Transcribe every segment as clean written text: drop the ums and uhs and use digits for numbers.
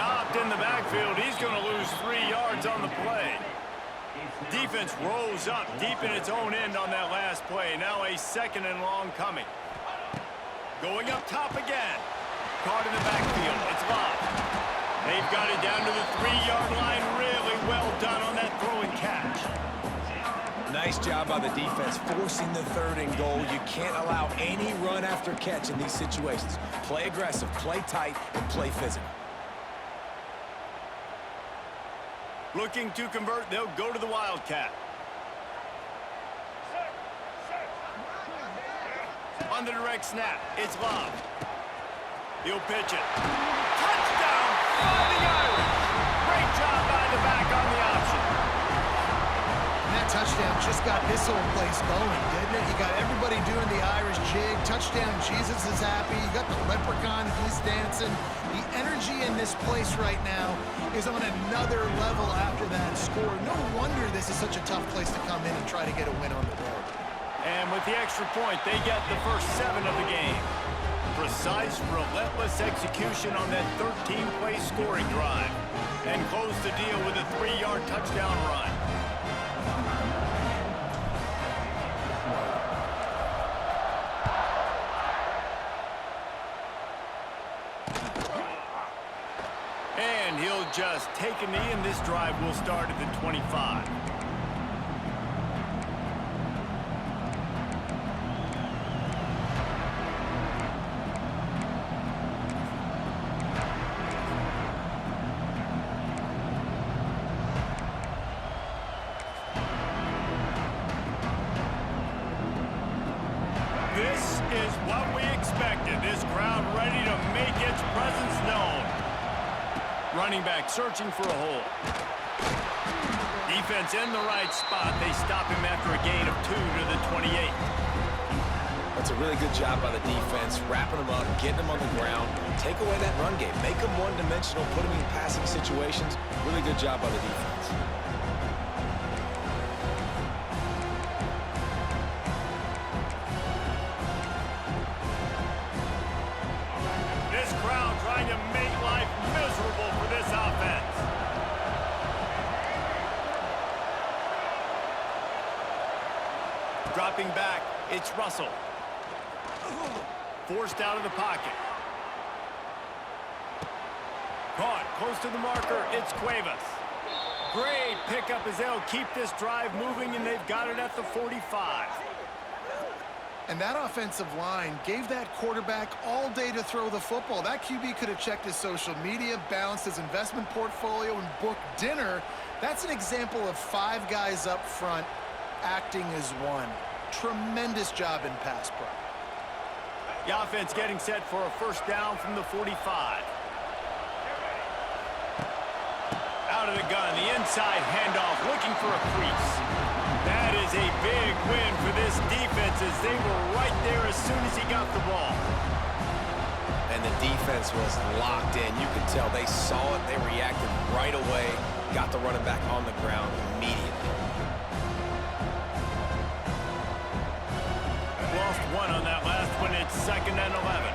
stopped in the backfield. He's going to lose 3 yards on the play. Defense rolls up deep in its own end on that last play. Now a 2nd and long coming. Going up top again. Caught in the backfield. It's locked. They've got it down to the 3-yard line. Really well done on that throw and catch. Nice job by the defense forcing the 3rd and goal. You can't allow any run after catch in these situations. Play aggressive, play tight, and play physical. Looking to convert, they'll go to the Wildcat. On the direct snap, it's Love. He'll pitch it. Touchdown, Fighting Irish! Great job by the back on the option. And that touchdown just got this whole place going, didn't it? You got everybody doing the Irish jig. Touchdown, Jesus is happy. You got the leprechaun, he's dancing. The energy in this place right now is on another level after that score. No wonder this is such a tough place to come in and try to get a win on the road. And with the extra point, they get the first 7 of the game. Precise, relentless execution on that 13-play scoring drive. And close the deal with a 3-yard touchdown run. And he'll just take a knee, and this drive will start at the 25. This is what we expected. This crowd ready to make its presence known. Running back searching for a hole. Defense in the right spot. They stop him after a gain of 2 to the 28. That's a really good job by the defense, wrapping them up, getting them on the ground, take away that run game, make them one-dimensional, put them in passing situations. Really good job by the defense. This crowd trying to make life miserable for this offense. Dropping back, it's Russell. Forced out of the pocket. Caught close to the marker, it's Cuevas. Great pickup as they'll keep this drive moving, and they've got it at the 45. And that offensive line gave that quarterback all day to throw the football. That QB could have checked his social media, balanced his investment portfolio, and booked dinner. That's an example of 5 guys up front acting as one. Tremendous job in pass pro. The offense getting set for a first down from the 45. Out of the gun, the inside handoff, looking for a crease. That is a big win for this defense as they were right there as soon as he got the ball. And the defense was locked in. You could tell they saw it, they reacted right away, got the running back on the ground immediately. Lost 1 on that last one. It's 2nd and 11.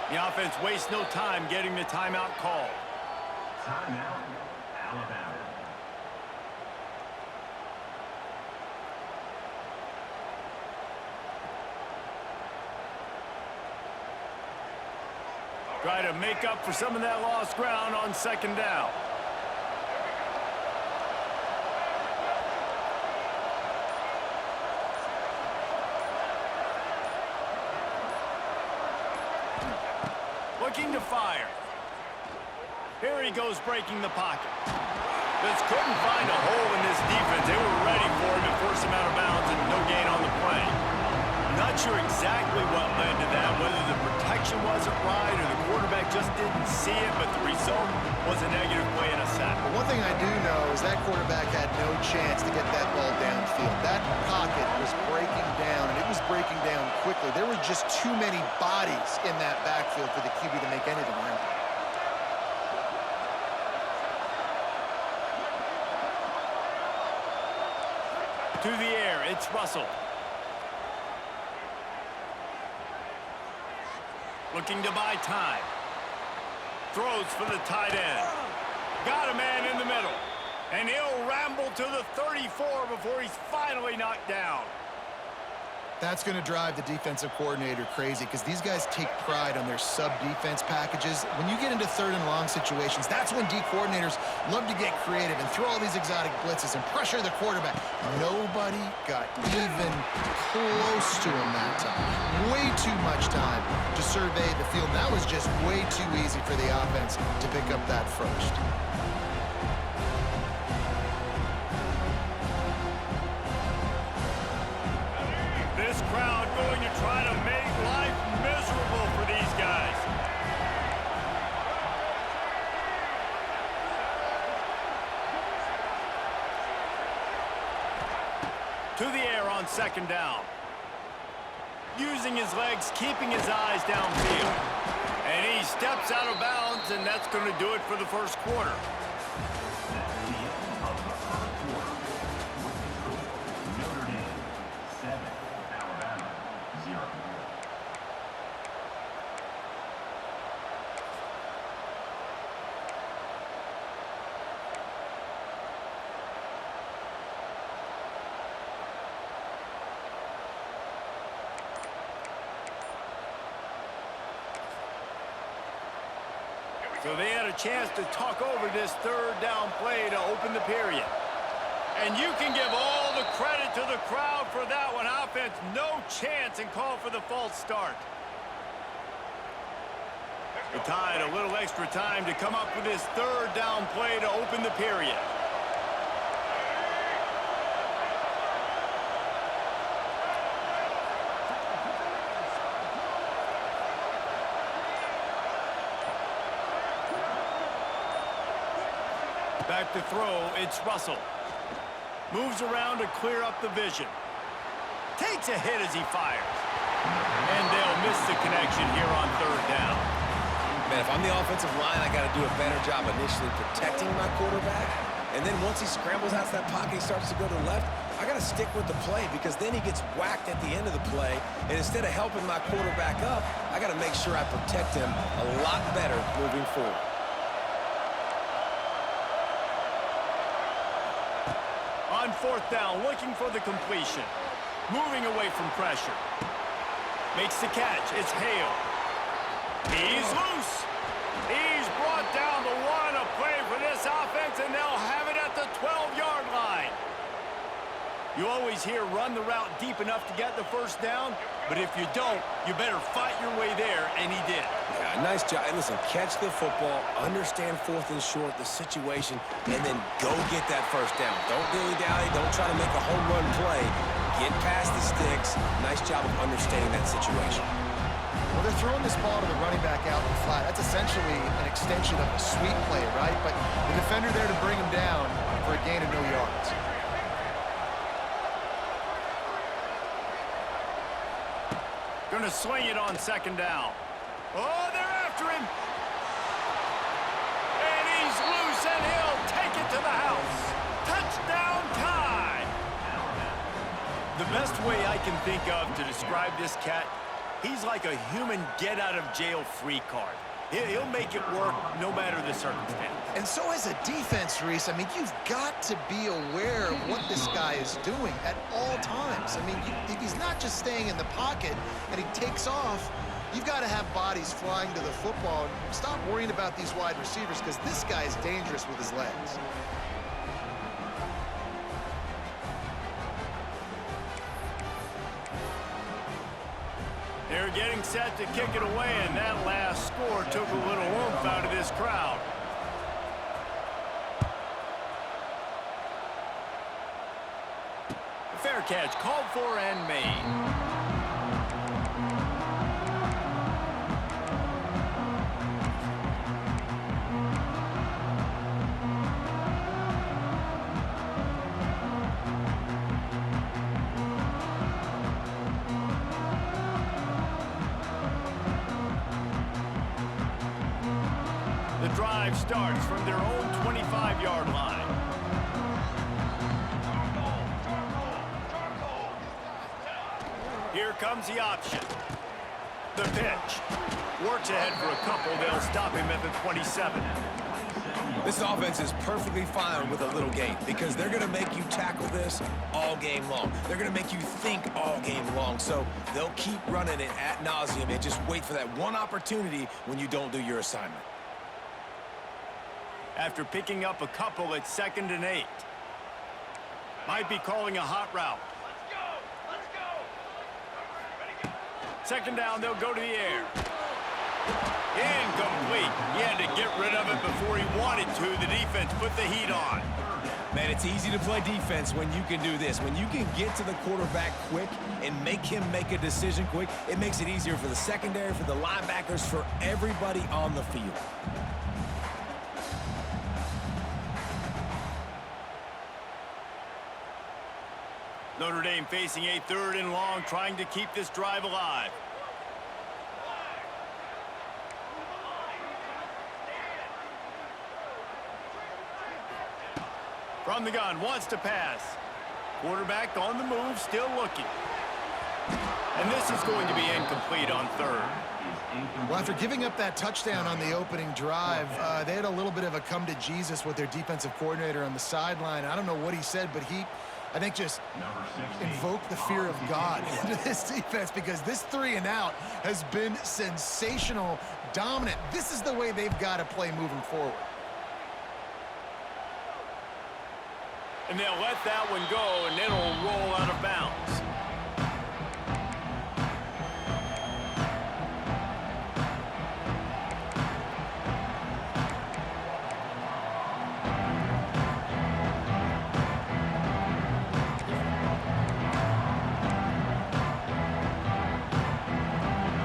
The offense wastes no time getting the timeout called. Timeout, Alabama. Try to make up for some of that lost ground on 2nd down. Looking to fire. Here he goes, breaking the pocket. Just couldn't find a hole in this defense. They were ready for him to force him out of bounds, and no gain on the play. Not sure exactly what led to that, whether the protection wasn't right or the quarterback just didn't see it, but the result was a negative play and a sack. But one thing I do know is that quarterback had no chance to get that ball downfield. That pocket was breaking down, and it was breaking down quickly. There were just too many bodies in that backfield for the QB to make anything happen. To the air, it's Russell. Looking to buy time. Throws for the tight end. Got a man in the middle. And he'll ramble to the 34 before he's finally knocked down. That's going to drive the defensive coordinator crazy because these guys take pride on their sub-defense packages. When you get into third and long situations, that's when D coordinators love to get creative and throw all these exotic blitzes and pressure the quarterback. Nobody got even close to him that time. Way too much time to survey the field. That was just way too easy for the offense to pick up that first. This crowd going to try to make life miserable for these guys. To the air on second down. Using his legs, keeping his eyes downfield. And he steps out of bounds, and that's going to do it for the first quarter. So they had a chance to talk over this third down play to open the period. And you can give all the credit to the crowd for that one. Offense, no chance, and call for the false start. The Tide a little extra time to come up with this third down play to open the period. Back to throw, it's Russell. Moves around to clear up the vision. Takes a hit as he fires. And they'll miss the connection here on third down. Man, if I'm the offensive line, I got to do a better job initially protecting my quarterback. And then once he scrambles out of that pocket, he starts to go to the left, I got to stick with the play because then he gets whacked at the end of the play. And instead of helping my quarterback up, I got to make sure I protect him a lot better moving forward. On fourth down, looking for the completion. Moving away from pressure. Makes the catch. It's Hale. He's loose. He's brought down the one. A play for this offense, and they'll have it at the 12-yard line. You always hear run the route deep enough to get the first down, but if you don't, you better fight your way there, and he did. Yeah, nice job. And listen, catch the football, understand fourth and short, the situation, and then go get that first down. Don't dilly-dally. Don't try to make a home run play. Get past the sticks. Nice job of understanding that situation. Well, they're throwing this ball to the running back out in the flat. That's essentially an extension of a sweep play, right? But the defender there to bring him down for a gain of no yards. Going to swing it on second down. Oh, they're after him. And he's loose, and he'll take it to the house. Touchdown Tide. The best way I can think of to describe this cat, he's like a human get-out-of-jail-free card. He'll make it work no matter the circumstance. And so as a defense, Reese, I mean, you've got to be aware of what this guy is doing at all times. I mean, if he's not just staying in the pocket and he takes off, you've got to have bodies flying to the football. And stop worrying about these wide receivers because this guy is dangerous with his legs. They're getting set to kick it away, and that last score took a little oomph out of this crowd. Fair catch called for and made. The drive starts from their own 25-yard line. Here comes the option. The pitch. Works ahead for a couple. They'll stop him at the 27. This offense is perfectly fine with a little game because they're going to make you tackle this all game long. They're going to make you think all game long. So they'll keep running it ad nauseum and just wait for that one opportunity when you don't do your assignment. After picking up a couple at 2nd and 8. Might be calling a hot route. Second down, they'll go to the air. Incomplete. He had to get rid of it before he wanted to. The defense put the heat on. Man, it's easy to play defense when you can do this. When you can get to the quarterback quick and make him make a decision quick, it makes it easier for the secondary, for the linebackers, for everybody on the field. Notre Dame facing a 3rd and long, trying to keep this drive alive. From the gun, wants to pass. Quarterback on the move, still looking. And this is going to be incomplete on 3rd. Well, after giving up that touchdown on the opening drive, they had a little bit of a come to Jesus with their defensive coordinator on the sideline. I don't know what he said, but he, I think, just invoked the fear of God into this defense because this 3 and out has been sensational, dominant. This is the way they've got to play moving forward. And they'll let that one go, and it'll roll out of bounds.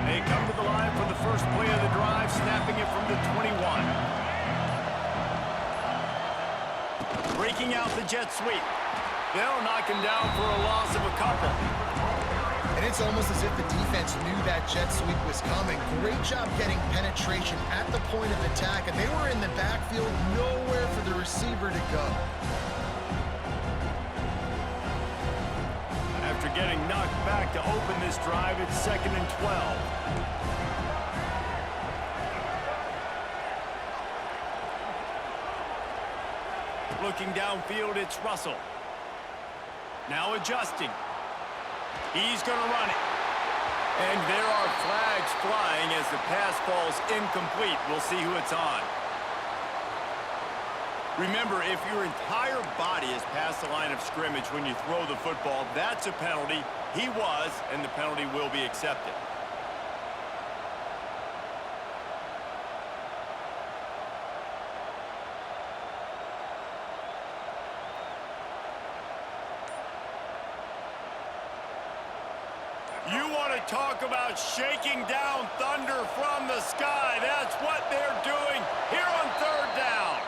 They come to the line for the first play of the drive, snapping it from the 21. Breaking out the jet sweep. They'll knock him down for a loss of a couple. And it's almost as if the defense knew that jet sweep was coming. Great job getting penetration at the point of attack, and they were in the backfield, nowhere for the receiver to go. After getting knocked back to open this drive, it's 2nd and 12. Looking downfield, it's Russell. Now adjusting. He's going to run it. And there are flags flying as the pass falls incomplete. We'll see who it's on. Remember, if your entire body is past the line of scrimmage when you throw the football, that's a penalty. He was, and the penalty will be accepted. You want to talk about shaking down thunder from the sky. That's what they're doing here on 3rd down.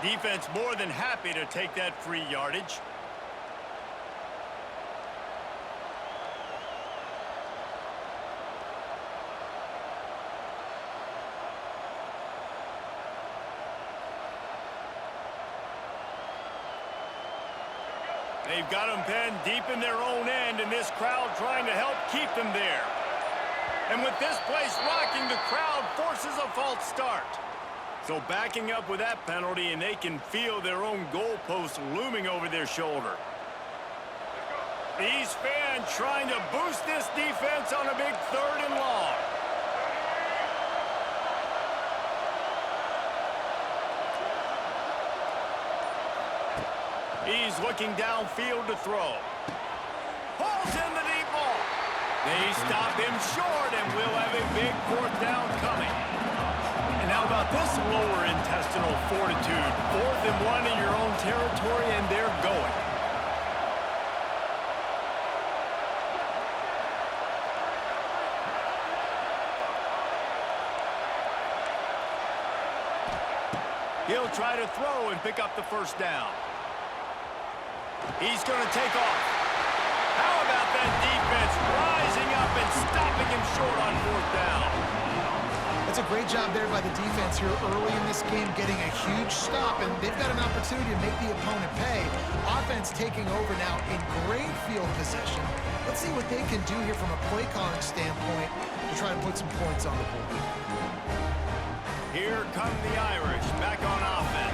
Defense more than happy to take that free yardage. They've got them pinned deep in their own end, and this crowd trying to help keep them there. And with this place rocking, the crowd forces a false start. So backing up with that penalty, and they can feel their own goalpost looming over their shoulder. These fans trying to boost this defense on a big 3rd and long. He's looking downfield to throw. Pulls in the deep ball. They stop him short, and we'll have a big 4th down coming. And how about this lower intestinal fortitude? 4th and 1 in your own territory, and they're going. He'll try to throw and pick up the 1st down. He's going to take off. How about that defense rising up and stopping him short on 4th down? That's a great job there by the defense here early in this game, getting a huge stop, and they've got an opportunity to make the opponent pay. offense taking over now in great field possession. Let's see what they can do here from a play calling standpoint to try to put some points on the board. Here come the Irish back on offense.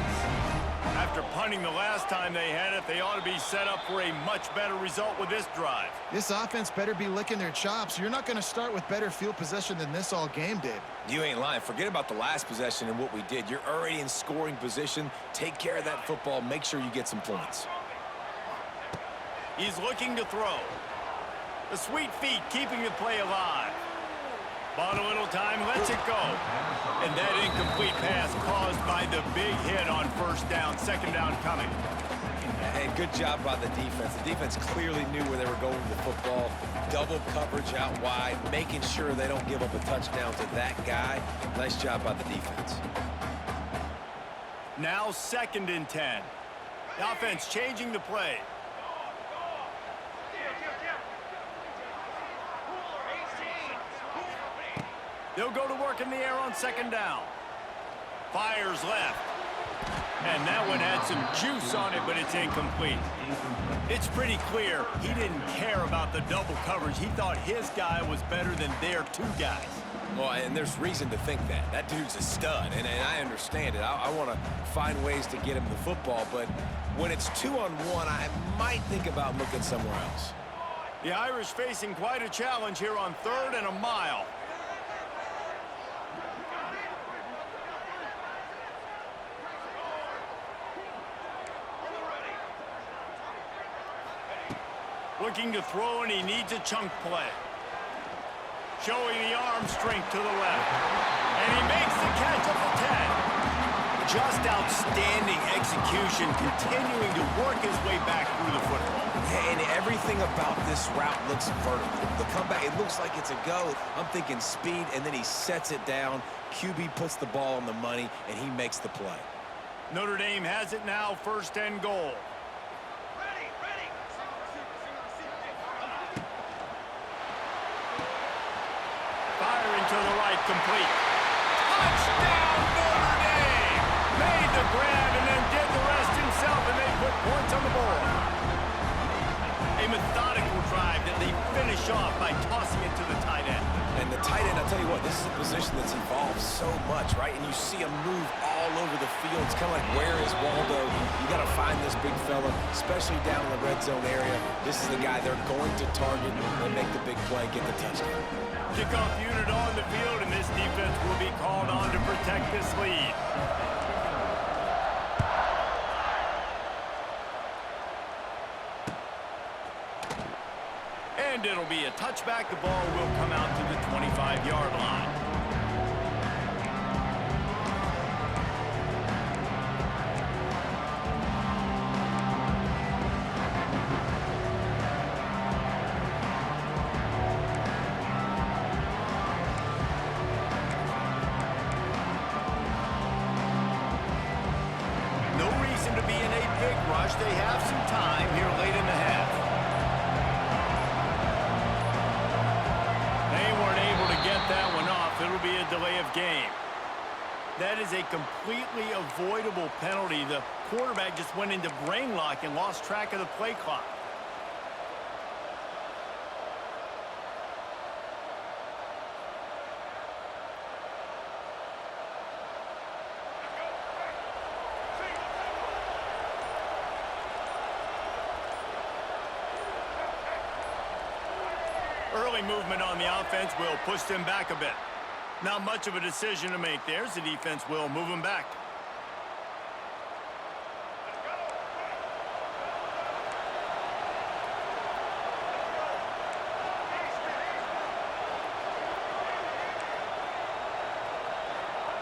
After punting the last time they had it, they ought to be set up for a much better result with this drive. This offense better be licking their chops. You're not going to start with better field possession than this all game, Dave. You ain't lying. Forget about the last possession and what we did. You're already in scoring position. Take care of that football. Make sure you get some points. He's looking to throw. The sweet feet keeping the play alive. Bought a little time, lets it go. And that incomplete pass caused by the big hit on first down, second down coming. And good job by the defense. The defense clearly knew where they were going with the football. Double coverage out wide, making sure they don't give up a touchdown to that guy. Nice job by the defense. Now 2nd and 10. The offense changing the play. They'll go to work in the air on 2nd down. Fires left. And that one had some juice on it, but it's incomplete. It's pretty clear he didn't care about the double coverage. He thought his guy was better than their two guys. Well, and there's reason to think that. That dude's a stud, and I understand it. I want to find ways to get him the football, but when it's 2-on-1, I might think about looking somewhere else. The Irish facing quite a challenge here on 3rd and a mile. Looking to throw, and he needs a chunk play. Showing the arm strength to the left. And he makes the catch at the 10. Just outstanding execution, continuing to work his way back through the football. And everything about this route looks vertical. The comeback, it looks like it's a go. I'm thinking speed, and then he sets it down. QB puts the ball on the money, and he makes the play. Notre Dame has it now, 1st and goal. Firing to the right, complete. Touchdown, Notre Dame! Made the grab and then did the rest himself, and they put points on the board. A methodical drive that they finish off by tossing it to the tight end. And the tight end, I'll tell you what, this is a position that's evolved so much, right? And you see him move all over the field. It's kind of like, where is Waldo? You got to find this big fella, especially down in the red zone area. This is the guy they're going to target and make the big play, get the touchdown. Kickoff unit on the field, and this defense will be called on to protect this lead. And it'll be a touchback. The ball will come out to the 25-yard line. No reason to be in a big rush. They have some time here late in the half. They weren't able to get that one off. It'll be a delay of game. That is a completely avoidable penalty. The quarterback just went into brain lock and lost track of the play clock. Early movement on the offense will push them back a bit. Not much of a decision to make there, as the defense will move them back.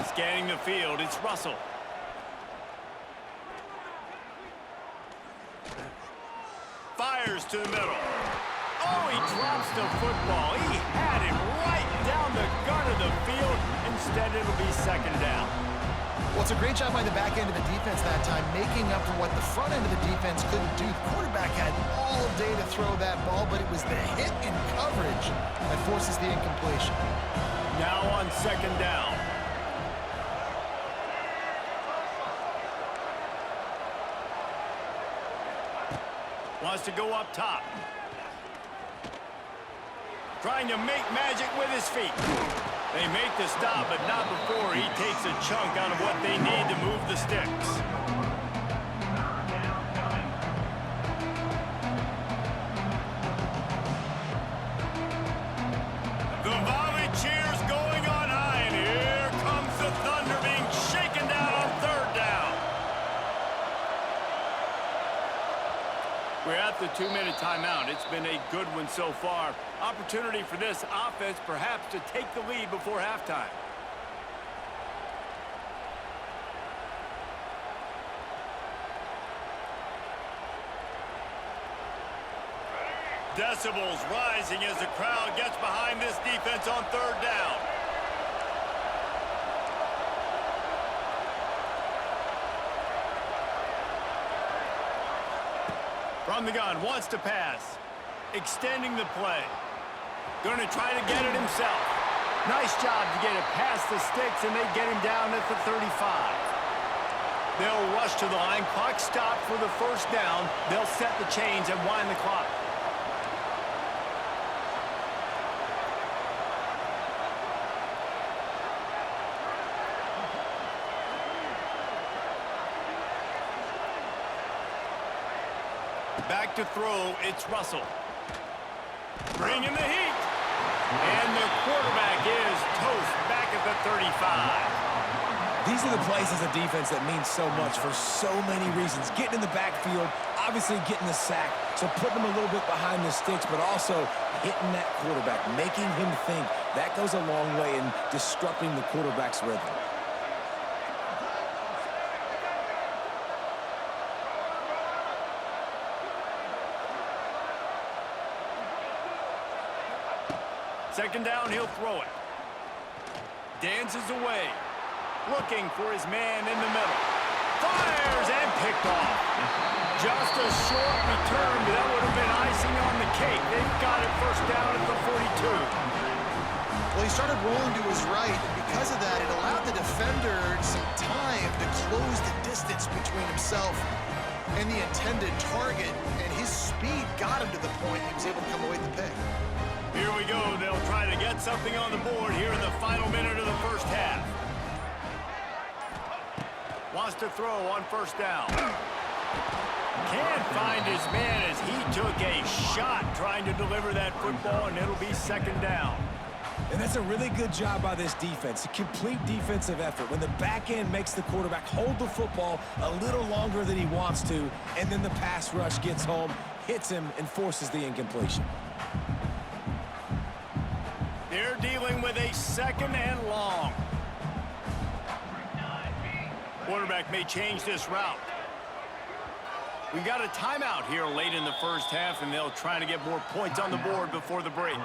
Scanning the field, it's Russell. Fires to the middle. Oh, he drops the football. He had him right down the gut of the field. Instead, it'll be 2nd down. Well, it's a great job by the back end of the defense that time, making up for what the front end of the defense couldn't do. The quarterback had all day to throw that ball, but it was the hit in coverage that forces the incompletion. Now on 2nd down. Wants to go up top. Trying to make magic with his feet. They make the stop, but not before he takes a chunk out of what they need to move the sticks. The volley cheers going on high, and here comes the Thunder being shaken down on third down. We're at the 2-minute timeout. It's been a good one so far. Opportunity for this offense perhaps to take the lead before halftime. Decibels rising as the crowd gets behind this defense on third down. From the gun, wants to pass. Extending the play. Going to try to get it himself. Nice job to get it past the sticks, and they get him down at the 35. They'll rush to the line. Clock stopped for the first down. They'll set the chains and wind the clock. Back to throw, it's Russell. Bringing the heat. And the quarterback is toast back at the 35. These are the plays as a defense that mean so much for so many reasons. Getting in the backfield, obviously getting the sack, so putting them a little bit behind the sticks, but also hitting that quarterback, making him think. That goes a long way in disrupting the quarterback's rhythm. Second down, he'll throw it. Dances away. Looking for his man in the middle. Fires and picked off. Just a short return, but that would have been icing on the cake. They've got it first down at the 42. Well, he started rolling to his right, and because of that, it allowed the defender some time to close the distance between himself and the intended target, and his speed got him to the point he was able to come away with the pick. Here we go. They'll try to get something on the board here in the final minute of the first half. Wants to throw on first down. Can't find his man as he took a shot trying to deliver that football, and it'll be second down. And that's a really good job by this defense, a complete defensive effort. When the back end makes the quarterback hold the football a little longer than he wants to, and then the pass rush gets home, hits him, and forces the incompletion. They're dealing with a second and long. Quarterback may change this route. We've got a timeout here late in the first half, and they'll try to get more points on the board before the break.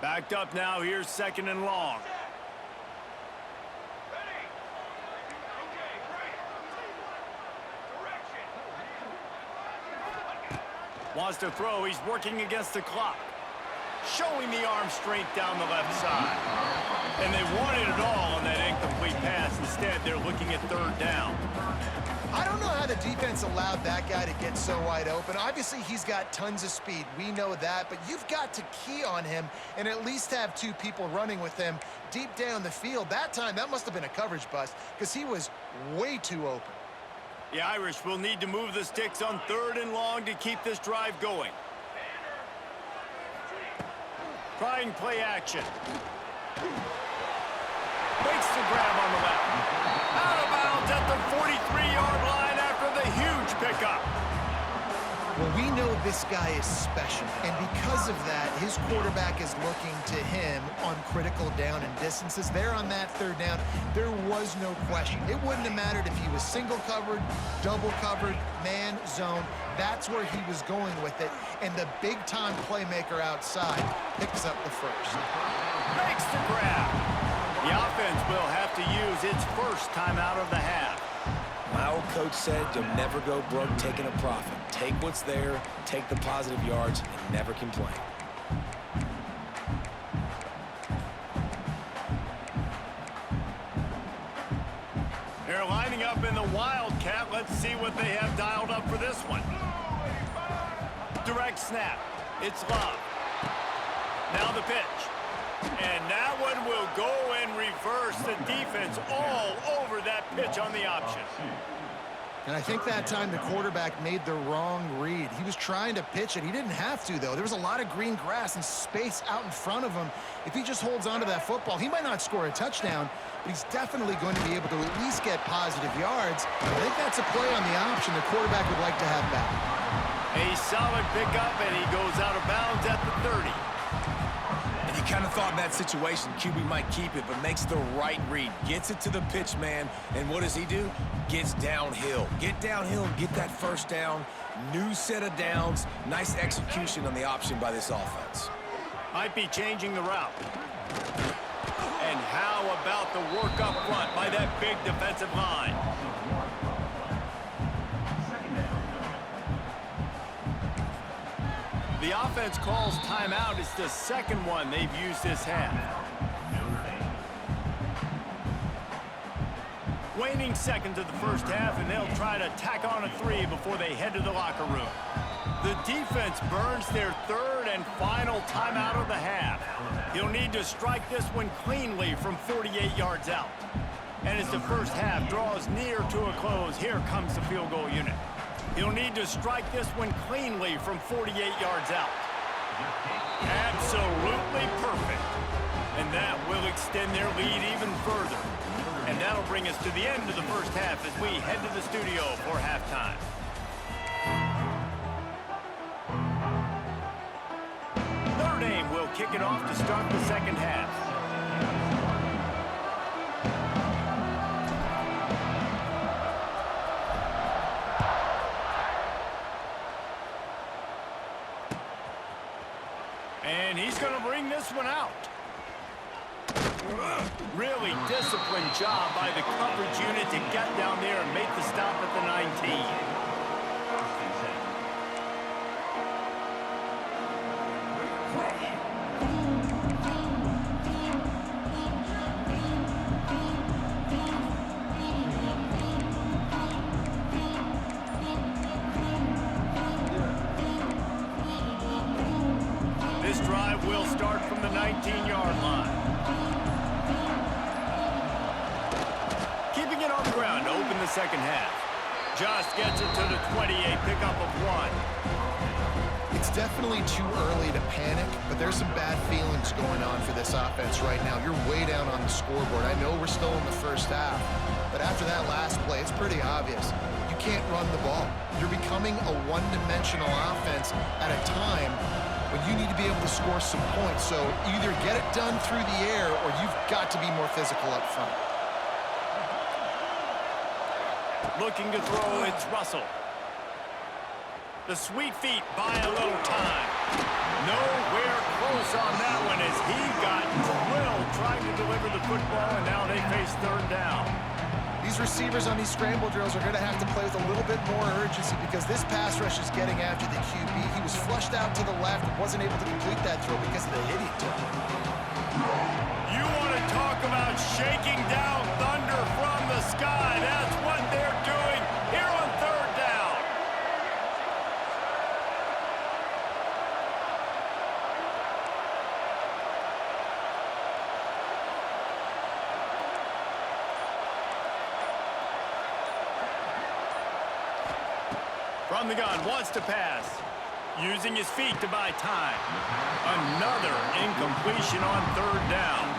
Backed up now, here's second and long. Wants to throw, he's working against the clock. Showing the arm strength down the left side. And they wanted it all on that incomplete pass. Instead, they're looking at third down. I don't know how the defense allowed that guy to get so wide open. Obviously, he's got tons of speed. We know that, but you've got to key on him and at least have two people running with him deep down the field. That time, that must have been a coverage bust because he was way too open. The Irish will need to move the sticks on third and long to keep this drive going. Trying play action. Makes the grab on the left. Out of bounds at the 43-yard line after the huge pickup. Well, we know this guy is special, and because of that, his quarterback is looking to him on critical down and distances. There on that third down, there was no question. It wouldn't have mattered if he was single covered, double covered, man, zone. That's where he was going with it, and the big-time playmaker outside picks up the first. Makes the grab. The offense will have to use its first timeout of the half. My old coach said you'll never go broke taking a profit. Take what's there, take the positive yards, and never complain. They're lining up in the Wildcat. Let's see what they have dialed up for this one. Direct snap. It's Love. Now the pitch. And that one will go in reverse. The defense all over that pitch on the option. And I think that time the quarterback made the wrong read. He was trying to pitch it. He didn't have to, though. There was a lot of green grass and space out in front of him. If he just holds on to that football, he might not score a touchdown, but he's definitely going to be able to at least get positive yards. I think that's a play on the option the quarterback would like to have back. A solid pickup, and he goes out of bounds at the 30. And you kind of thought in that situation QB might keep it, but makes the right read. Gets it to the pitch man, and what does he do? Gets downhill. Get downhill and get that first down. New set of downs. Nice execution on the option by this offense. Might be changing the route. And how about the work up front by that big defensive line? The offense calls timeout. It's the second one they've used this half. Waning seconds of the first half, and they'll try to tack on a 3 before they head to the locker room. The defense burns their third and final timeout of the half. He'll need to strike this one cleanly from 48 yards out. And as the first half draws near to a close, here comes the field goal unit. He'll need to strike this one cleanly from 48 yards out. Absolutely perfect. And that will extend their lead even further. And that'll bring us to the end of the first half as we head to the studio for halftime. Notre Dame will kick it off to start the second half. And he's going to bring this one out. Really disciplined job by the coverage unit to get down there and make the stop at the 19. This drive will start from the 19-yard line. Keeping it on the ground to open the second half. Just gets it to the 28, pickup of 1. It's definitely too early to panic, but there's some bad feelings going on for this offense right now. You're way down on the scoreboard. I know we're still in the first half, but after that last play, it's pretty obvious. You can't run the ball. You're becoming a one-dimensional offense at a time when you need to be able to score some points. So either get it done through the air or you've got to be more physical up front. Looking to throw, it's Russell. The sweet feet buy a little time. Nowhere close on that one as he got drilled trying to deliver the football, and now they face third down. These receivers on these scramble drills are going to have to play with a little bit more urgency because this pass rush is getting after the QB. He was flushed out to the left and wasn't able to complete that throw because of the hit he took. You want to talk about shaking down thunder from the sky. That's what they're doing here on third down. From the gun, wants to pass. Using his feet to buy time. Another incompletion on third down.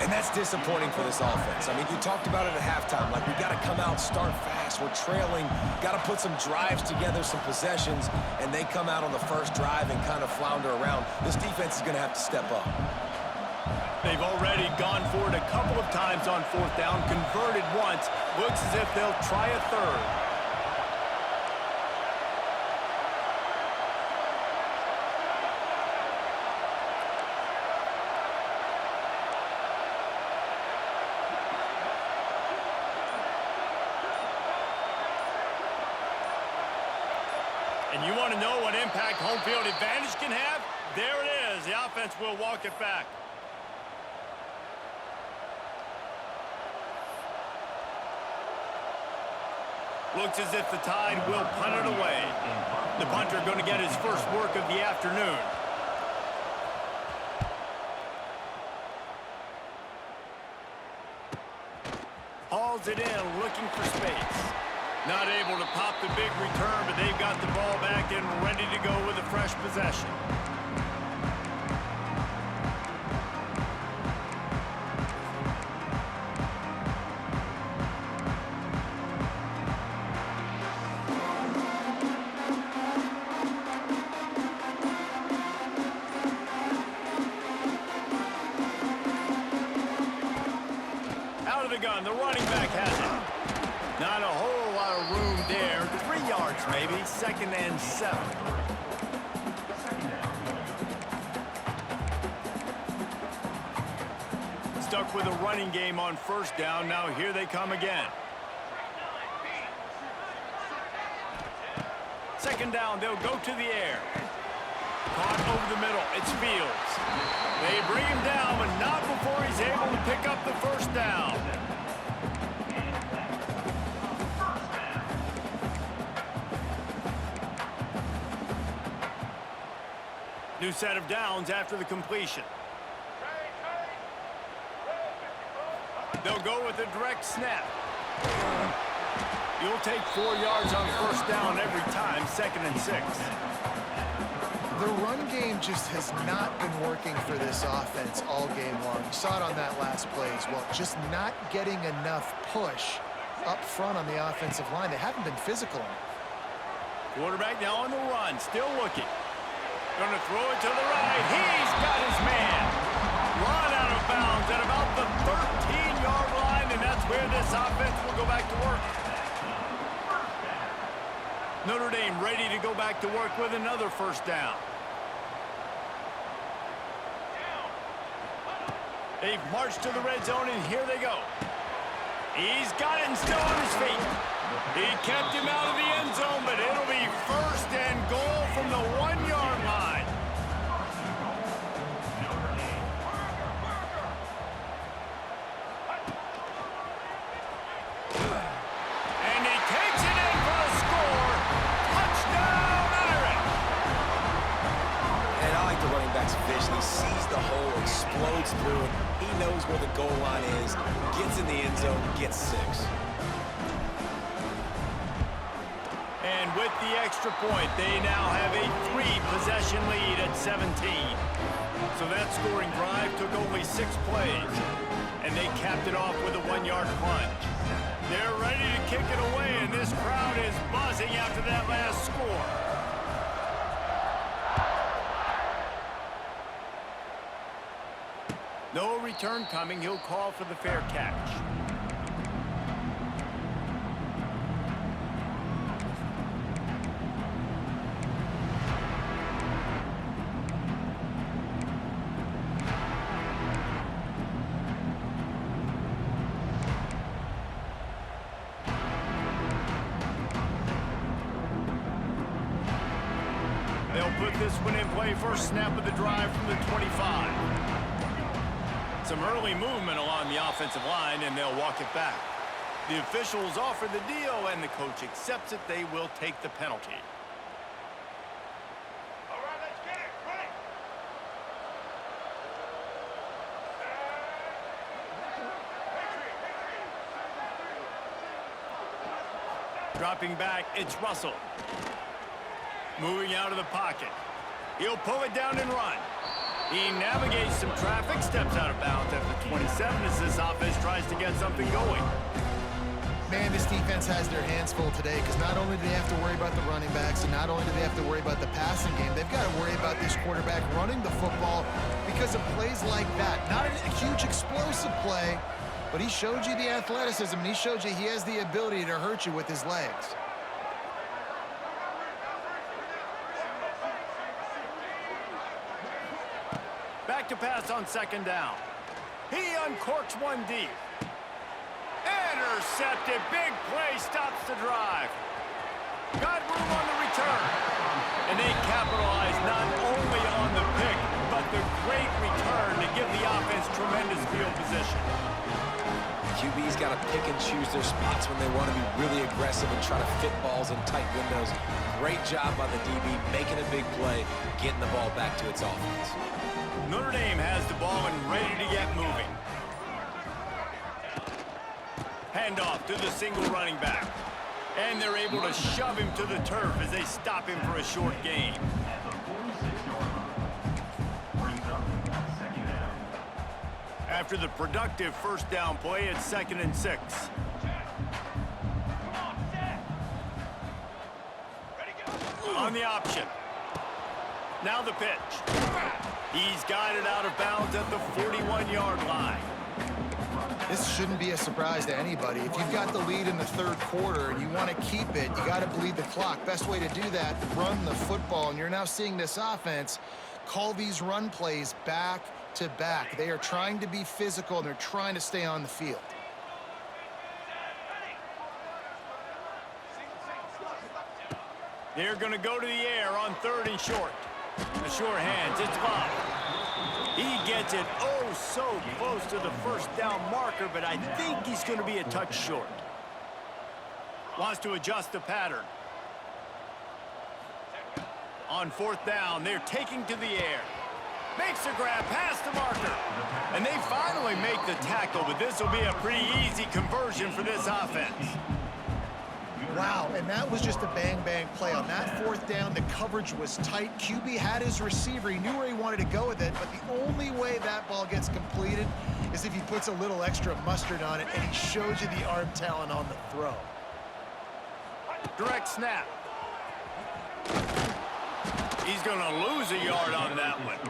And that's disappointing for this offense. I mean, you talked about it at halftime. Like, we got to come out, start fast. We're trailing. Got to put some drives together, some possessions, and they come out on the first drive and kind of flounder around. This defense is going to have to step up. They've already gone for it a couple of times on fourth down, converted once. Looks as if they'll try a third. And you want to know what impact home field advantage can have? There it is. The offense will walk it back. Looks as if the Tide will punt it away. The punter going to get his first work of the afternoon. Hauls it in, looking for space. Not able to pop the big return, but they've got the ball back and ready to go with a fresh possession. Out of the gun, the running back has it. Not a whole lot of room there. 3 yards maybe, 2nd and 7. Stuck with a running game on 1st down. Now here they come again. 2nd down, they'll go to the air. Caught over the middle, it's Fields. They bring him down, but not before he's able to pick up the 1st down. New set of downs after the completion. They'll go with a direct snap. You'll take 4 yards on 1st down every time, 2nd and 6. The run game just has not been working for this offense all game long. You saw it on that last play as well. Just not getting enough push up front on the offensive line. They haven't been physical enough. Quarterback now on the run, still looking. Going to throw it to the right. He's got his man. Run out of bounds at about the 13-yard line, and that's where this offense will go back to work. Notre Dame ready to go back to work with another 1st down. They've marched to the red zone, and here they go. He's got it and still on his feet. He kept him out of the end zone, but it'll be 1st and goal from the 1-yard line. And he takes it in for the score. Touchdown, Irish! And I like the running back's vision. He sees the hole, explodes through it. He knows where the goal line is, gets in the end zone, gets 6. And with the extra point, they now have a 3-possession lead at 17. So that scoring drive took only 6 plays, and they capped it off with a 1-yard plunge. They're ready to kick it away, and this crowd is buzzing after that last score. No return coming. He'll call for the fair catch. They'll put this one in play. First snap of the drive from the 25. Some early movement along the offensive line, and they'll walk it back. The officials offer the deal, and the coach accepts it. They will take the penalty. All right, let's get it. Quick. Dropping back, it's Russell. Moving out of the pocket. He'll pull it down and run. He navigates some traffic, steps out of bounds at the 27 as this offense tries to get something going. Man, this defense has their hands full today because not only do they have to worry about the running backs and not only do they have to worry about the passing game, they've got to worry about this quarterback running the football because of plays like that. Not a huge explosive play, but he showed you the athleticism, and he showed you he has the ability to hurt you with his legs. Back to pass on 2nd down. He uncorks one deep. Intercepted. Big play stops the drive. Got room on the return. And they capitalize not only on the pick, but the great return to give the offense tremendous field position. QB's got to pick and choose their spots when they want to be really aggressive and try to fit balls in tight windows. Great job by the DB, making a big play, getting the ball back to its offense. Notre Dame has the ball and ready to get moving. Handoff to the single running back. And they're able to shove him to the turf as they stop him for a short gain. At the 46-yard line. Brings up second down. After the productive first down play, it's 2nd and 6. On the option. Now the pitch. He's guided out of bounds at the 41-yard line. This shouldn't be a surprise to anybody. If you've got the lead in the third quarter and you want to keep it, you got to bleed the clock. Best way to do that, run the football. And you're now seeing this offense call these run plays back to back. They are trying to be physical, and they're trying to stay on the field. They're going to go to the air on 3rd and short. The short hands, it's Love. He gets it oh so close to the first down marker, but I think he's going to be a touch short. Wants to adjust the pattern. On 4th down, they're taking to the air. Makes a grab past the marker. And they finally make the tackle, but this will be a pretty easy conversion for this offense. Wow, and that was just a bang-bang play. On that 4th down, the coverage was tight. QB had his receiver. He knew where he wanted to go with it, but the only way that ball gets completed is if he puts a little extra mustard on it, and he shows you the arm talent on the throw. Direct snap. He's going to lose a yard on that one.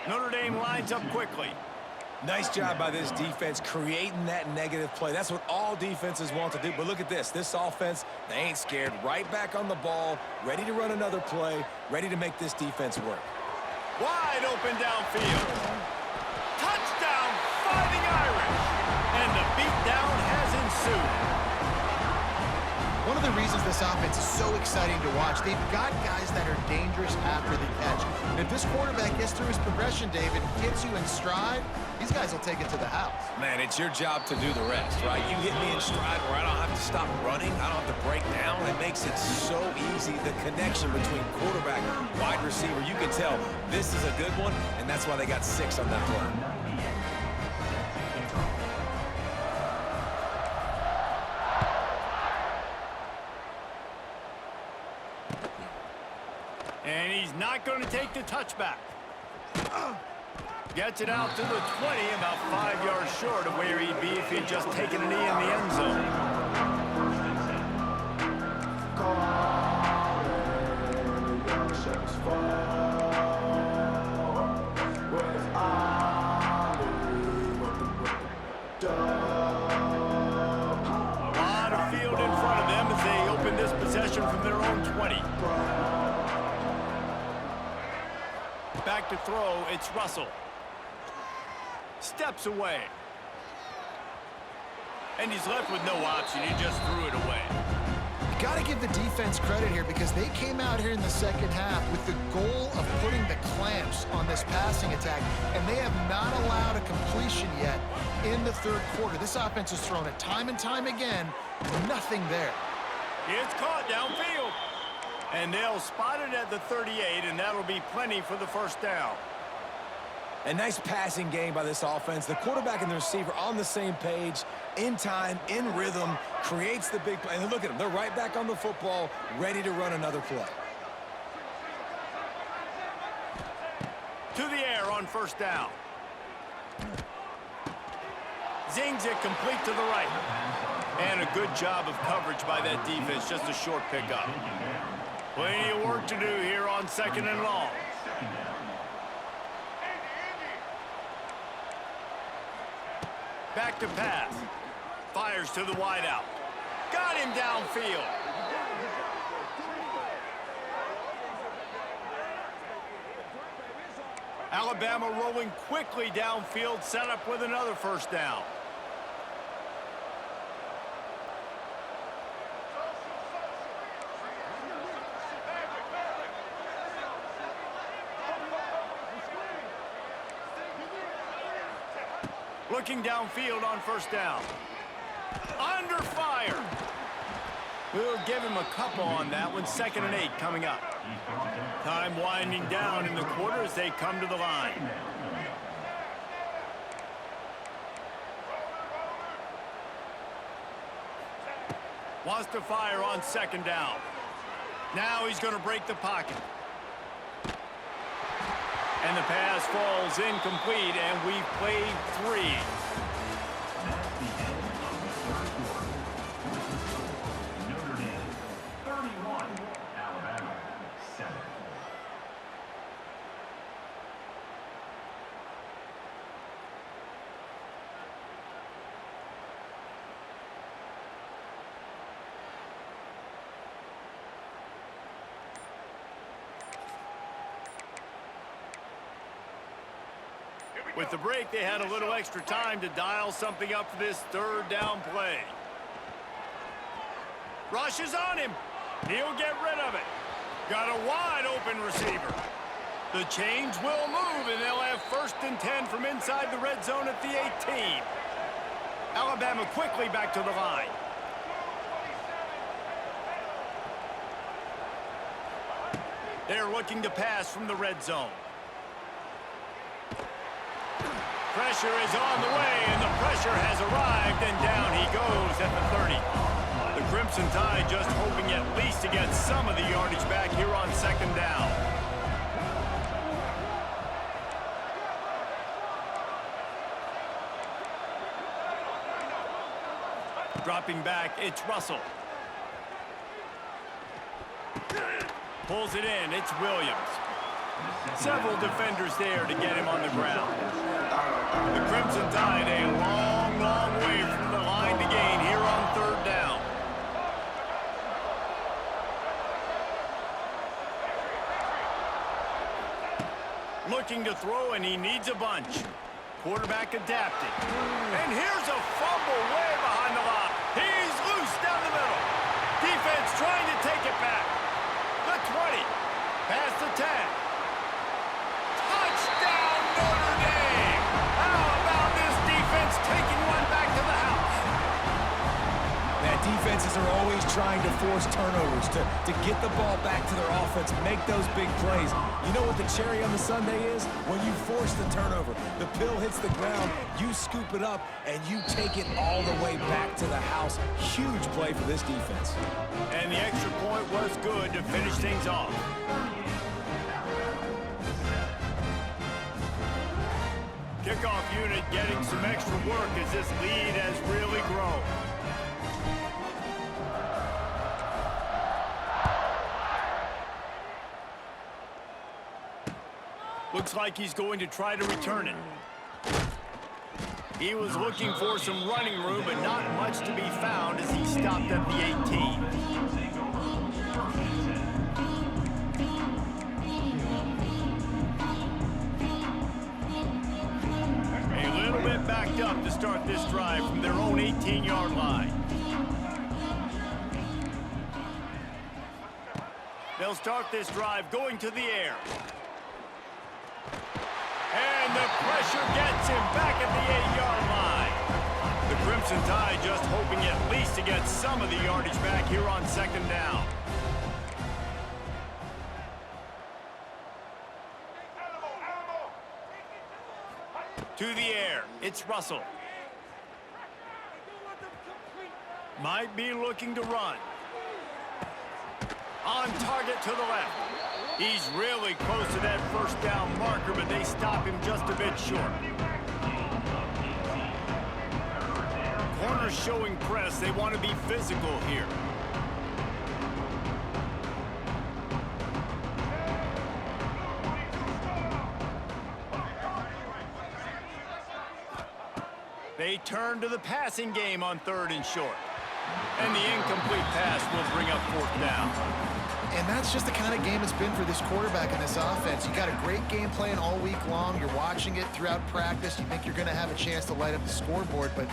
Notre Dame lines up quickly. Nice job by this defense creating that negative play. That's what all defenses want to do. But look at this. This offense, they ain't scared. Right back on the ball, ready to run another play, ready to make this defense work. Wide open downfield. Touchdown, Fighting Irish. And the beatdown has ensued. One of the reasons this offense is so exciting to watch, they've got guys that are dangerous after the catch. And if this quarterback gets through his progression, David, hits you in stride, these guys will take it to the house. Man, it's your job to do the rest, right? You hit me in stride where I don't have to stop running. I don't have to break down. It makes it so easy. The connection between quarterback and wide receiver, you can tell this is a good one, and that's why they got 6 on that play. And he's not going to take the touchback. Gets it out to the 20, about 5 yards short of where he'd be if he'd just taken a knee in the end zone. A lot of field in front of them as they open this possession from their own 20. Back to throw, it's Russell. Steps away. And he's left with no option. He just threw it away. You got to give the defense credit here because they came out here in the second half with the goal of putting the clamps on this passing attack, and they have not allowed a completion yet in the third quarter. This offense has thrown it time and time again. Nothing there. It's caught downfield. And they'll spot it at the 38, and that'll be plenty for the first down. A nice passing game by this offense. The quarterback and the receiver on the same page, in time, in rhythm, creates the big play. And look at them. They're right back on the football, ready to run another play. To the air on first down. Zings it complete to the right. And a good job of coverage by that defense. Just a short pickup. Plenty of work to do here on 2nd and long. Back to pass. Fires to the wideout. Got him downfield. Alabama rolling quickly downfield, set up with another first down. Looking downfield on first down. Under fire. We'll give him a couple on that one. 2nd and 8 coming up. Time winding down in the quarter as they come to the line. Wants to fire on 2nd down. Now he's going to break the pocket. And the pass falls incomplete, and we've played 3. That's the end of the third quarter. Notre Dame 31, Alabama 7. With the break, they had a little extra time to dial something up for this 3rd down play. Rushes on him. He'll get rid of it. Got a wide open receiver. The chains will move, and they'll have 1st and 10 from inside the red zone at the 18. Alabama quickly back to the line. They're looking to pass from the red zone. Pressure is on the way, and the pressure has arrived, and down he goes at the 30. The Crimson Tide just hoping at least to get some of the yardage back here on 2nd down. Dropping back, it's Russell. Pulls it in, it's Williams. Several defenders there to get him on the ground. The Crimson Tide a long, long way from the line to gain here on 3rd down. Looking to throw, and he needs a bunch. Quarterback adapting. And here's a fumble way behind the line. He's loose down the middle. Defense trying to take it back. The 20. Past the 10. Touchdown, Notre Dame! How about this defense taking one back to the house? Man, defenses are always trying to force turnovers, to get the ball back to their offense, make those big plays. You know what the cherry on the sundae is? When you force the turnover, the pill hits the ground, you scoop it up, and you take it all the way back to the house. Huge play for this defense. And the extra point was good to finish things off. Kickoff unit getting some extra work as this lead has really grown. Looks like he's going to try to return it. He was looking for some running room, but not much to be found as he stopped at the 18. Backed up to start this drive from their own 18-yard line. They'll start this drive going to the air. And the pressure gets him back at the 8-yard line. The Crimson Tide just hoping at least to get some of the yardage back here on 2nd down. To the air, it's Russell. Might be looking to run. On target to the left. He's really close to that 1st down marker, but they stop him just a bit short. Corner showing press. They want to be physical here. They turn to the passing game on 3rd and short. And the incomplete pass will bring up 4th down. And that's just the kind of game it's been for this quarterback in this offense. You got a great game plan all week long. You're watching it throughout practice. You think you're going to have a chance to light up the scoreboard, but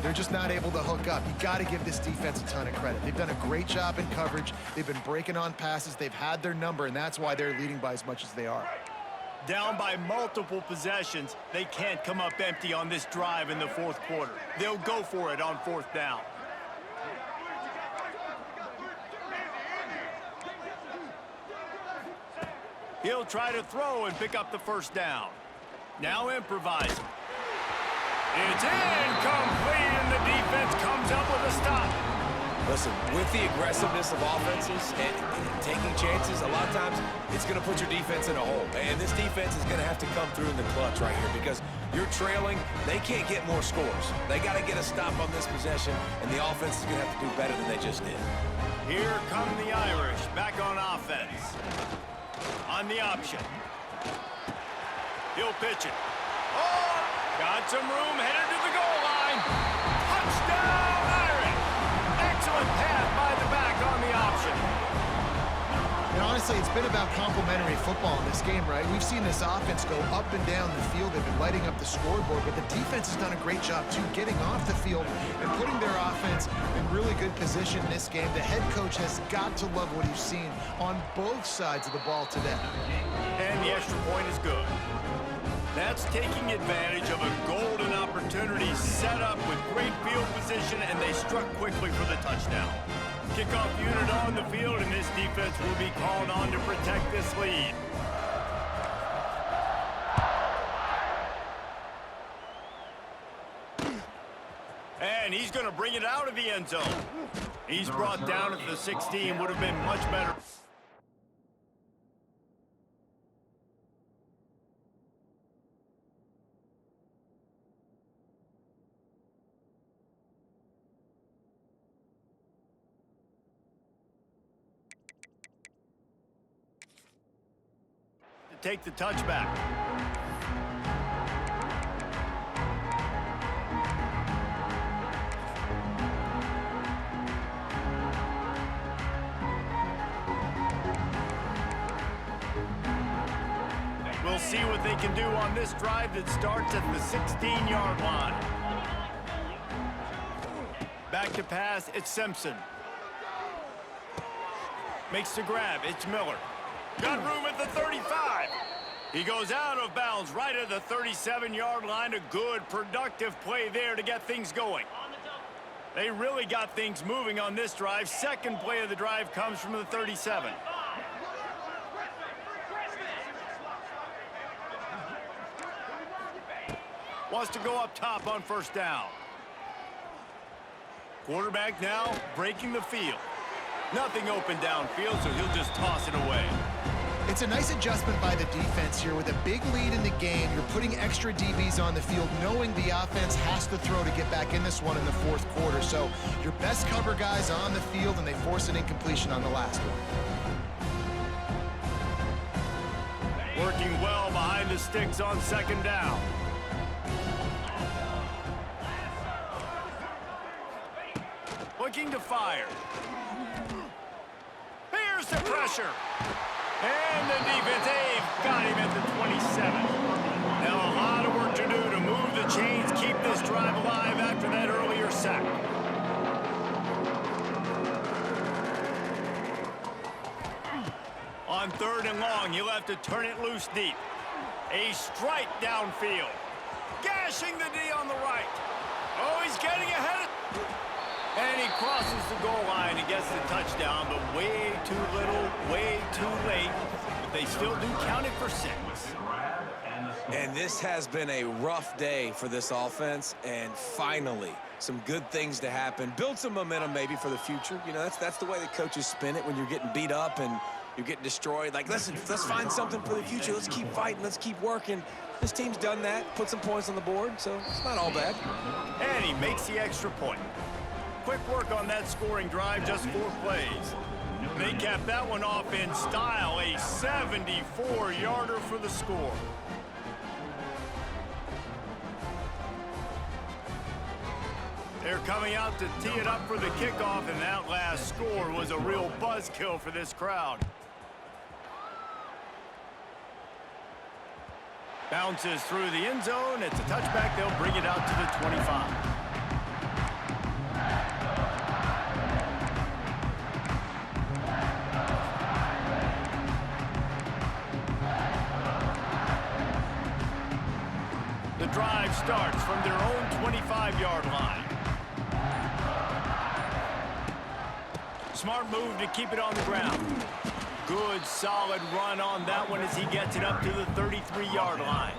they're just not able to hook up. You got to give this defense a ton of credit. They've done a great job in coverage. They've been breaking on passes. They've had their number, and that's why they're leading by as much as they are. Down by multiple possessions, they can't come up empty on this drive in the fourth quarter. They'll go for it on fourth down. He'll try to throw and pick up the first down. Now improvising. It's incomplete, and the defense comes up with a stop. Listen, with the aggressiveness of offenses and taking chances, a lot of times it's going to put your defense in a hole. And this defense is going to have to come through in the clutch right here because you're trailing. They can't get more scores. They got to get a stop on this possession, and the offense is going to have to do better than they just did. Here come the Irish back on offense. On the option. He'll pitch it. Oh, got some room, headed to the goal line. Touchdown, Irish! Excellent pass by the back on the option. And honestly, it's been about complementary football in this game, right? We've seen this offense go up and down the field. They've been lighting up the scoreboard, but the defense has done a great job, too, getting off the field and putting their offense in really good position in this game. The head coach has got to love what he's seen on both sides of the ball today. And the extra point is good. That's taking advantage of a golden opportunity set up with great field position, and they struck quickly for the touchdown. Kickoff unit on the field, and this defense will be called on to protect this lead. And he's going to bring it out of the end zone. He's brought down at the 16, would have been much better. Take the touchback. We'll see what they can do on this drive that starts at the 16-yard line. Back to pass, it's Simpson. Makes the grab, it's Miller. Got room at the 35. He goes out of bounds right at the 37-yard line. A good, productive play there to get things going. They really got things moving on this drive. Second play of the drive comes from the 37. Wants to go up top on first down. Quarterback now breaking the field. Nothing open downfield, so he'll just toss it away. It's a nice adjustment by the defense here. With a big lead in the game, you're putting extra DBs on the field, knowing the offense has to throw to get back in this one in the fourth quarter. So your best cover guys on the field, and they force an incompletion on the last one. Working well behind the sticks on second down. Looking to fire. Here's the pressure. And the defense, they've got him at the 27. Now a lot of work to do to move the chains, keep this drive alive after that earlier sack. On third and long, he'll have to turn it loose deep. A strike downfield. Gashing the D on the right. Oh, he's getting ahead of... And he crosses the goal line and gets the touchdown, but way too little, way too late. But they still do count it for 6. And this has been a rough day for this offense, and finally, some good things to happen. Build some momentum maybe for the future. You know, that's the way the coaches spin it when you're getting beat up and you're getting destroyed. Like, listen, let's find something for the future. Let's keep fighting. Let's keep working. This team's done that, put some points on the board, so it's not all bad. And he makes the extra point. Quick work on that scoring drive, just 4 plays. They capped that one off in style, a 74-yarder for the score. They're coming out to tee it up for the kickoff, and that last score was a real buzzkill for this crowd. Bounces through the end zone. It's a touchback. They'll bring it out to the 25. drive starts from their own 25-yard line. Smart move to keep it on the ground. Good, solid run on that one as he gets it up to the 33-yard line.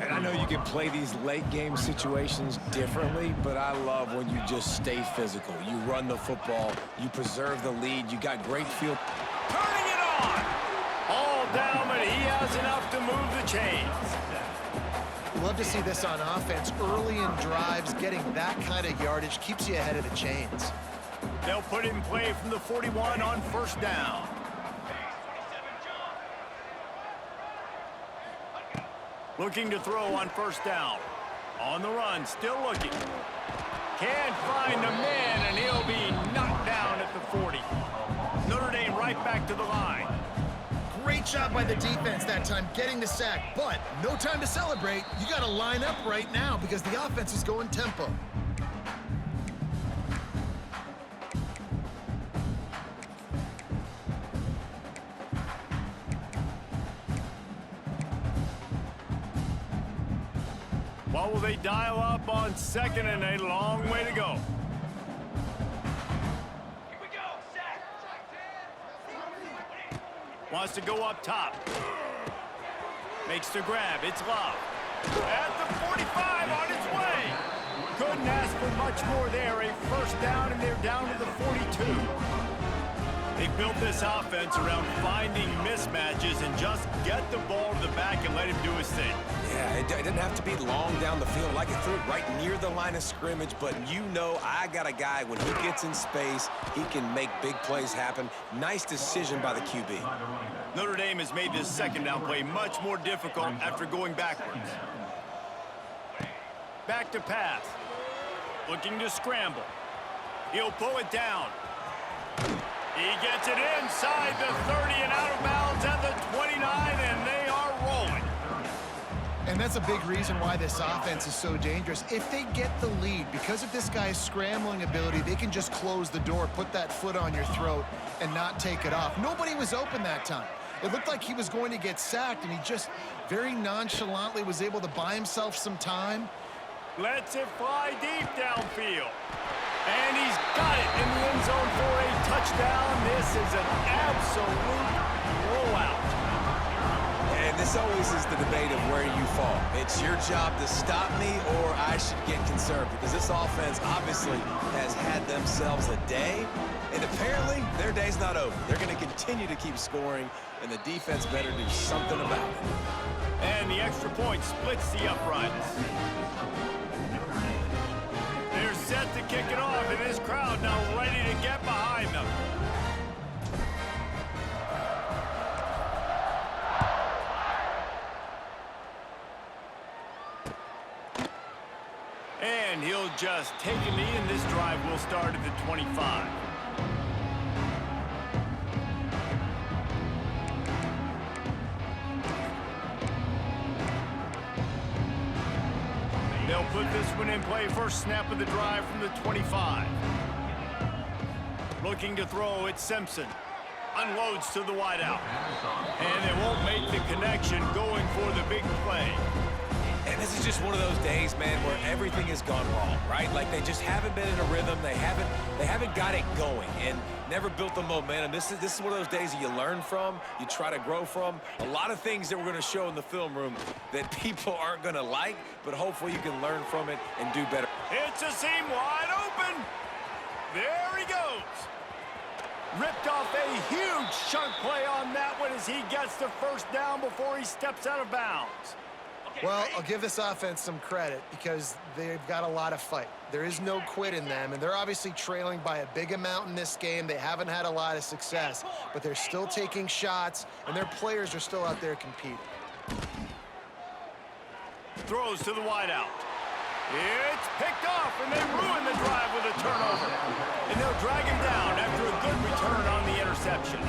And I know you can play these late game situations differently, but I love when you just stay physical. You run the football, you preserve the lead, you got great field. Turning it on! All down, but he has enough to move the chains. Love to see this on offense. Early in drives, getting that kind of yardage keeps you ahead of the chains. They'll put it in play from the 41 on first down. Looking to throw on first down. On the run, still looking. Can't find a man, and he'll be knocked down at the 40. Notre Dame right back to the line. Great job by the defense that time, getting the sack, but no time to celebrate. You got to line up right now because the offense is going tempo. What will they dial up on second and a long way to go? Here we go, sack. Wants to go up top. Makes the grab. It's Love. At the 45 on its way. Couldn't ask for much more there. A first down, and they're down to the 42. They built this offense around finding mismatches and just get the ball to the back and let him do his thing. Yeah, it didn't have to be long down the field. Like it threw it right near the line of scrimmage, but you know I got a guy, when he gets in space, he can make big plays happen. Nice decision by the QB. Notre Dame has made this second down play much more difficult after going backwards. Back to pass. Looking to scramble. He'll pull it down. He gets it inside the 30 and out of bounds at the 29, and they are rolling. And that's a big reason why this offense is so dangerous. If they get the lead, because of this guy's scrambling ability, they can just close the door, put that foot on your throat, and not take it off. Nobody was open that time. It looked like he was going to get sacked, and he just very nonchalantly was able to buy himself some time. Lets it fly deep downfield. And he's got it in the end zone for a touchdown. This is an absolute blowout. And this always is the debate of where you fall. It's your job to stop me, or I should get conserved, because this offense obviously has had themselves a day, and apparently their day's not over. They're going to continue to keep scoring, and the defense better do something about it. And the extra point splits the uprights. They're set to kick it off, and this crowd now ready to get behind them. And he'll just take a knee, and this drive will start at the 25. They'll put this one in play. First snap of the drive from the 25. Looking to throw, it's Simpson. Unloads to the wideout. And they won't make the connection, going for the big play. And this is just one of those days, man, where everything has gone wrong, right? Like they just haven't been in a rhythm. They haven't got it going and never built the momentum. This is one of those days that you learn from, you try to grow from. A lot of things that we're going to show in the film room that people aren't going to like, but hopefully you can learn from it and do better. It's a seam wide open. There he goes. Ripped off a huge chunk play on that one as he gets the first down before he steps out of bounds. Well, I'll give this offense some credit because they've got a lot of fight. There is no quit in them, and they're obviously trailing by a big amount in this game. They haven't had a lot of success, but they're still taking shots, and their players are still out there competing. Throws to the wideout. It's picked off, and they ruin the drive with a turnover. And they'll drag him down after a good return on the interception.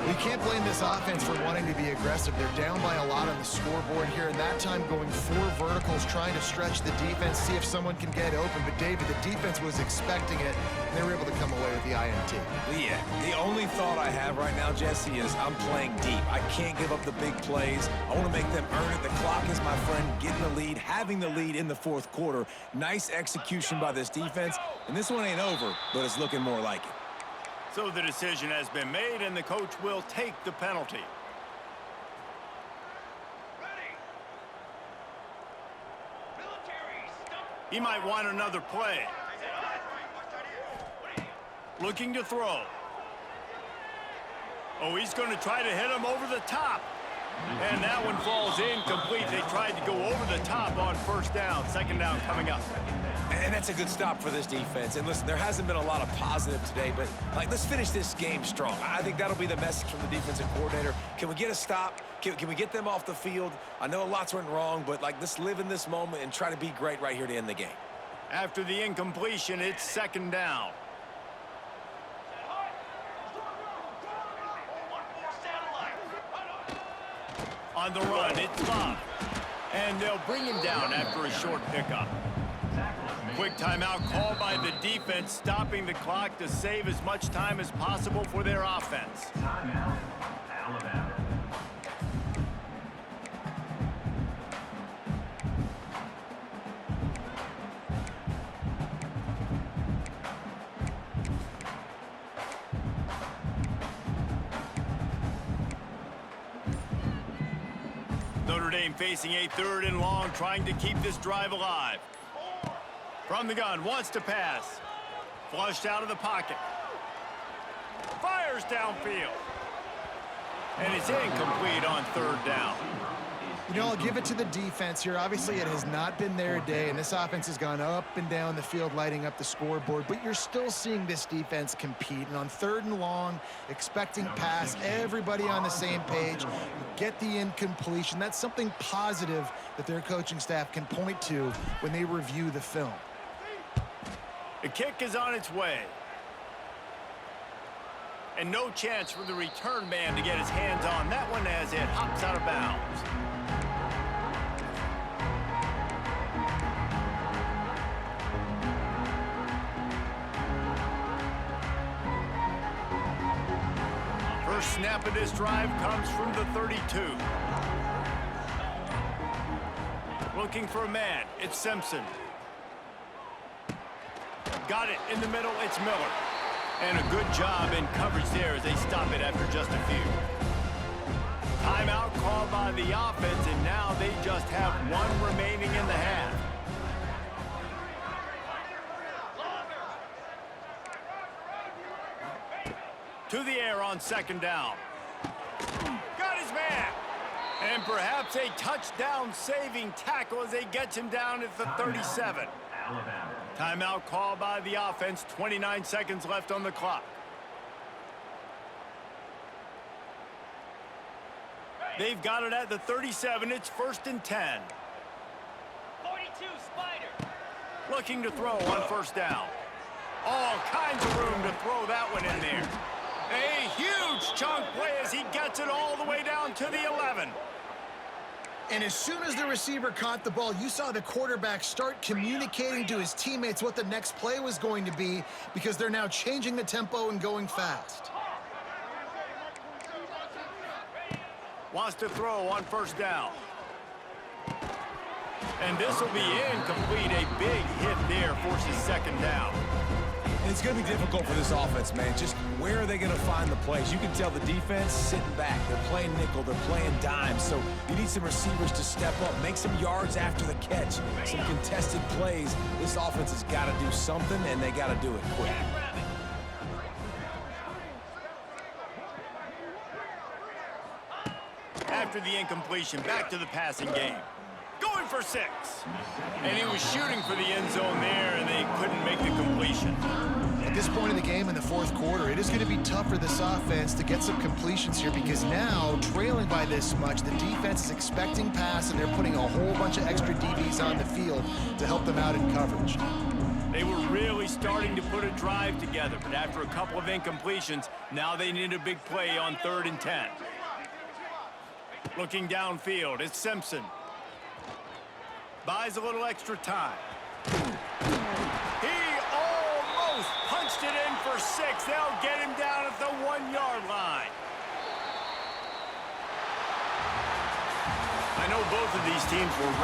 You can't blame this offense for wanting to be aggressive. They're down by a lot on the scoreboard here, and that time going 4 verticals, trying to stretch the defense, see if someone can get open. But, David, the defense was expecting it, and they were able to come away with the INT. Yeah, the only thought I have right now, Jesse, is I'm playing deep. I can't give up the big plays. I want to make them earn it. The clock is my friend. Getting the lead, having the lead in the fourth quarter. Nice execution by this defense, and this one ain't over, but it's looking more like it. So the decision has been made, and the coach will take the penalty. Ready. Military, stop. He might want another play. Looking to throw. Oh, he's going to try to hit him over the top. And that one falls incomplete. They tried to go over the top on first down. Second down coming up. And that's a good stop for this defense. And listen, there hasn't been a lot of positive today, but let's finish this game strong. I think that'll be the message from the defensive coordinator. Can we get a stop? Can we get them off the field? I know lots went wrong, but let's live in this moment and try to be great right here to end the game. After the incompletion, it's second down. On the run, it's Bob. And they'll bring him down after a short pickup. Quick timeout called by the defense, stopping the clock to save as much time as possible for their offense. Timeout, Alabama. Notre Dame facing a 3rd and long, trying to keep this drive alive. From the gun, wants to pass. Flushed out of the pocket. Fires downfield. And it's incomplete on 3rd down. You know, I'll give it to the defense here. Obviously, it has not been their day, and this offense has gone up and down the field, lighting up the scoreboard. But you're still seeing this defense compete. And on 3rd and long, expecting pass, everybody on the same page, get the incompletion. That's something positive that their coaching staff can point to when they review the film. The kick is on its way. And no chance for the return man to get his hands on that one as it hops out of bounds. First snap of this drive comes from the 32. Looking for a man, it's Simpson. Got it in the middle, it's Miller. And a good job in coverage there as they stop it after just a few. Timeout called by the offense, and now they just have 1 remaining in the half. To the air on 2nd down. Got his man. And perhaps a touchdown-saving tackle as they get him down at the 37. Alabama. Timeout called by the offense. 29 seconds left on the clock. They've got it at the 37. It's 1st and 10. 42, Spider. Looking to throw on 1st down. All kinds of room to throw that one in there. A huge chunk play as he gets it all the way down to the 11. And as soon as the receiver caught the ball, you saw the quarterback start communicating to his teammates what the next play was going to be, because they're now changing the tempo and going fast. Wants to throw on 1st down. And this will be incomplete. A big hit there forces 2nd down. And it's going to be difficult for this offense, man. Just where are they going to find the plays? You can tell the defense sitting back. They're playing nickel. They're playing dime. So you need some receivers to step up, make some yards after the catch, some contested plays. This offense has got to do something, and they got to do it quick. After the incompletion, back to the passing game. Going for 6. And he was shooting for the end zone there, and they couldn't make the completion. At this point in the game in the 4th quarter, it is going to be tough for this offense to get some completions here, because now, trailing by this much, the defense is expecting pass, and they're putting a whole bunch of extra DBs on the field to help them out in coverage. They were really starting to put a drive together, but after a couple of incompletions, now they need a big play on 3rd and 10. Looking downfield, it's Simpson. Buys a little extra time. He almost punched it in for 6. They'll get him down at the 1-yard line. I know both of these teams were ranked